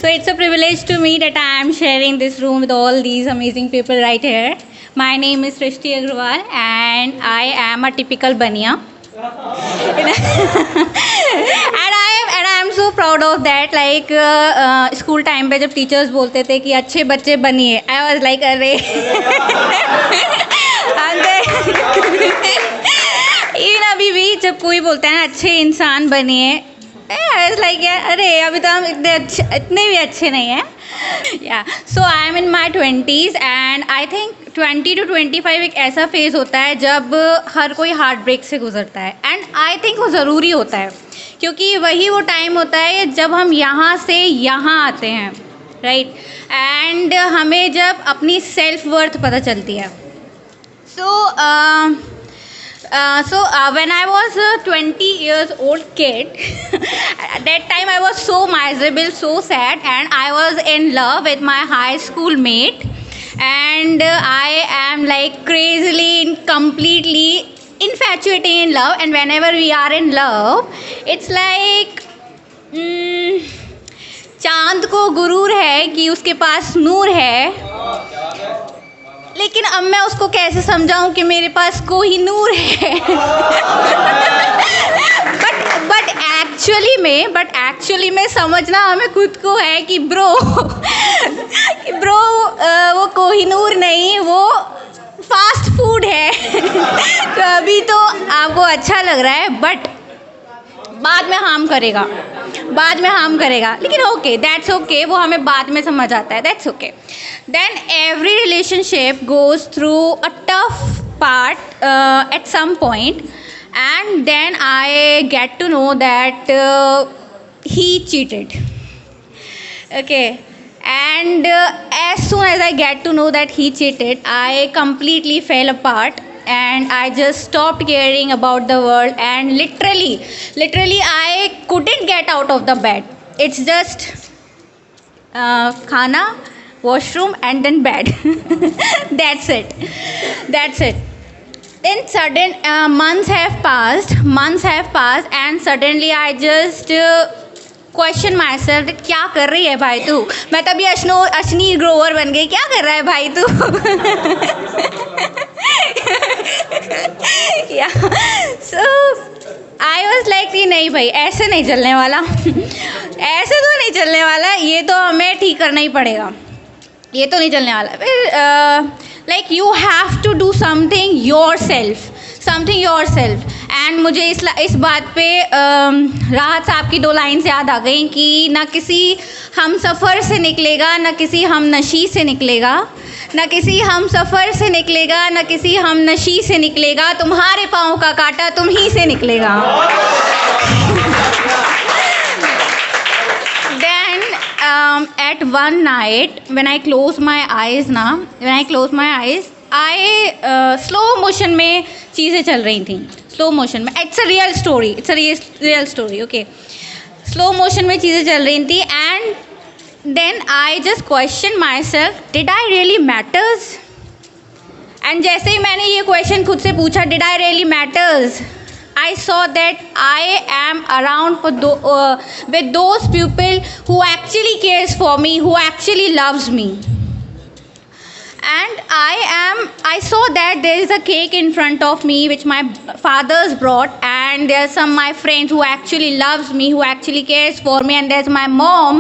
it's a privilege to me that I am sharing this room with all these amazing people right here. My name is Srishti Agrawal and I am a typical Bania. And I am so proud of that. Like school time पे जब teachers बोलते थे कि अच्छे बच्चे बनिए, I was like अरे even अभी भी जब कोई बोलता है ना अच्छे इंसान बनिए, I was like यार अरे अभी तो हम इतने भी अच्छे नहीं हैं. Yeah, so I am in my 20s and I think 20 to 25 एक ऐसा फेज़ होता है जब हर कोई हार्ट ब्रेक से गुजरता है. एंड आई थिंक वो ज़रूरी होता है क्योंकि वही वो टाइम होता है जब हम यहाँ से यहाँ आते हैं, राइट. एंड हमें जब अपनी सेल्फ वर्थ पता चलती है. So when I was a 20 years old kid, at that time I was so miserable, so sad, and I was in love with my high school mate, and I am like crazily, completely infatuated in love. And whenever we are in love, it's like चांद को गुरूर है कि उसके पास नूर है, लेकिन अब मैं उसको कैसे समझाऊं कि मेरे पास कोई नूर है. बट एक्चुअली में समझना हमें खुद को है कि ब्रो वो कोहिनूर नहीं, वो फास्ट फूड है. तो अभी तो आपको अच्छा लग रहा है बट बाद में हार्म करेगा. लेकिन ओके, दैट्स ओके, वो हमें बाद में समझ आता है, that's okay. Then every relationship goes through a tough part at some point and then I get to know that he cheated. Okay, and as soon as I get to know that he cheated, I completely fell apart and I just stopped caring about the world, and literally I couldn't get out of the bed. It's just khana, washroom and then bed. That's it. Then sudden months have passed and suddenly I just question my self, क्या कर रही है भाई तू. मैं तभी अश्नी ग्रोवर बन गई, क्या कर रहा है भाई तू. सो आई वॉज लाइक कि नहीं भाई ऐसे नहीं चलने वाला. ये तो हमें ठीक करना ही पड़ेगा, ये तो नहीं चलने वाला. Like you have to do something yourself. And मुझे इस बात पे राहत साहब की 2 लाइन्स याद आ गई कि ना किसी हम सफ़र से निकलेगा, ना किसी हम नशी से निकलेगा, ना किसी हम सफ़र से निकलेगा, ना किसी हम नशी से निकलेगा, तुम्हारे पाँव का कांटा तुम ही से निकलेगा. Then at one night when I close my eyes, slow motion में चीज़ें चल रही थी. स्लो मोशन में, it's a real story. Okay, slow motion में चीज़ें चल रही थी and then I just question myself, did I really matters. And जैसे ही मैंने ये क्वेश्चन खुद से पूछा, did I really matters, I saw that I am around with those people who actually cares for me, who actually loves me. And I saw that there is a cake in front of me which my father's brought, and there's some my friends who actually loves me, who actually cares for me, and there's my mom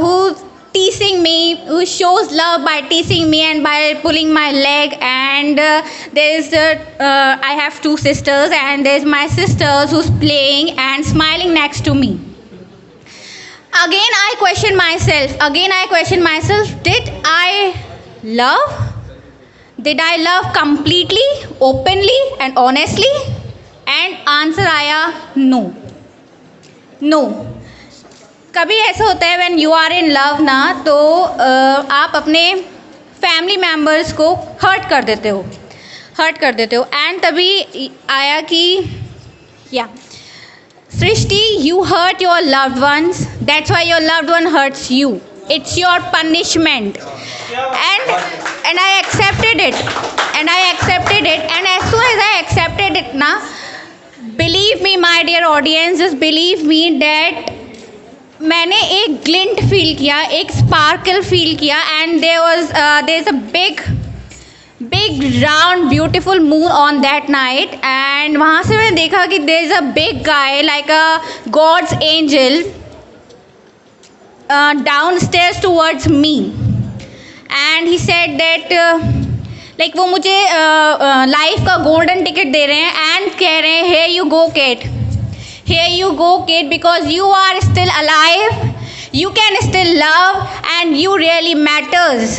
who's teasing me, who shows love by teasing me and by pulling my leg, and there's I have 2 sisters, and there's my sisters who's playing and smiling next to me. Again I question myself, did I love completely, openly and honestly? And answer आया no. कभी ऐसा होता है when you are in love ना, तो आप अपने family members को हर्ट कर देते हो. एंड तभी आया कि Srishti, you hurt your loved ones, that's why your loved one hurts you. It's your punishment. And I accepted it. And as soon as I accepted it, believe me, my dear audience, just believe me that मैंने एक glint feel किया, एक sparkle feel किया, and there is a big round beautiful moon on that night. And वहाँ से मैंने देखा कि there is a big guy like a god's angel down stairs towards me. And he said that like वो मुझे life का golden ticket दे रहे हैं एंड कह रहे हैं, here you go kid, because you are still alive, you can still love, and you really matters.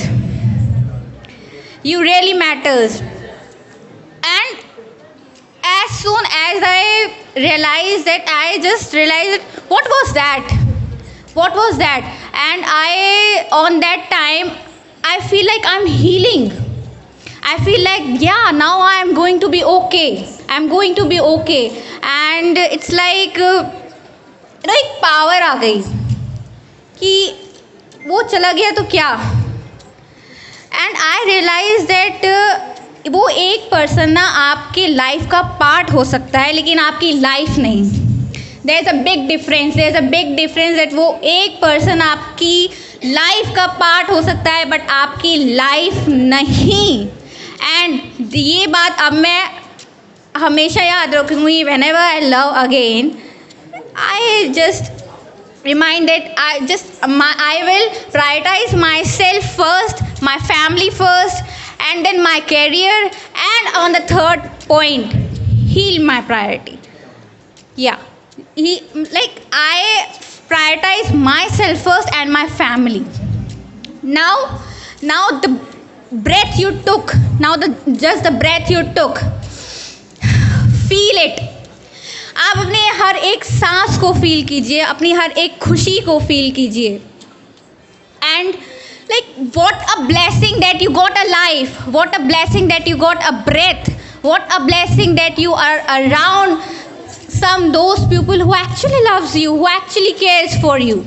And as soon as I realized that, I just realized that what was that, and I on that time I feel like I'm healing. I feel like, yeah, now I am going to be okay. And it's like एक power आ गई कि वो चला गया तो क्या. And I realise that वो एक पर्सन ना आपके लाइफ का पार्ट हो सकता है, लेकिन आपकी लाइफ नहीं. There is a big difference that वो एक पर्सन आपकी लाइफ का पार्ट हो सकता है, बट आपकी लाइफ नहीं. एंड ये बात अब मैं हमेशा याद रखूँगी. When ever I love again, I just remind that I will prioritize myself first, my family first, and then my career, and on the third point, heal my priority. I prioritize myself first and my family. Now the breath you took, just the breath you took, feel it. आप अपने हर एक सांस को feel कीजिए, अपनी हर एक खुशी को फील कीजिए. And like what a blessing that you got a life, what a blessing that you got a breath, what a blessing that you are around some those people who actually loves you, who actually cares for you.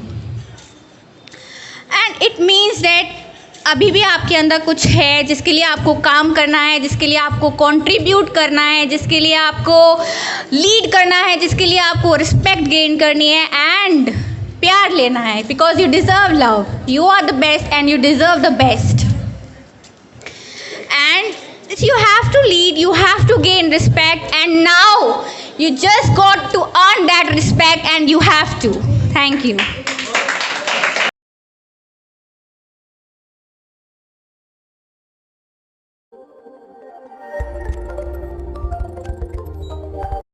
And it means that अभी भी आपके अंदर कुछ है जिसके लिए आपको काम करना है, जिसके लिए आपको कंट्रीब्यूट करना है, जिसके लिए आपको लीड करना है, जिसके लिए आपको रिस्पेक्ट गेन करनी है एंड प्यार लेना है. Because you deserve love, you are the best and you deserve the best. And you have to lead, you have to gain respect, and now you just got to earn that respect, and you have to. Thank you.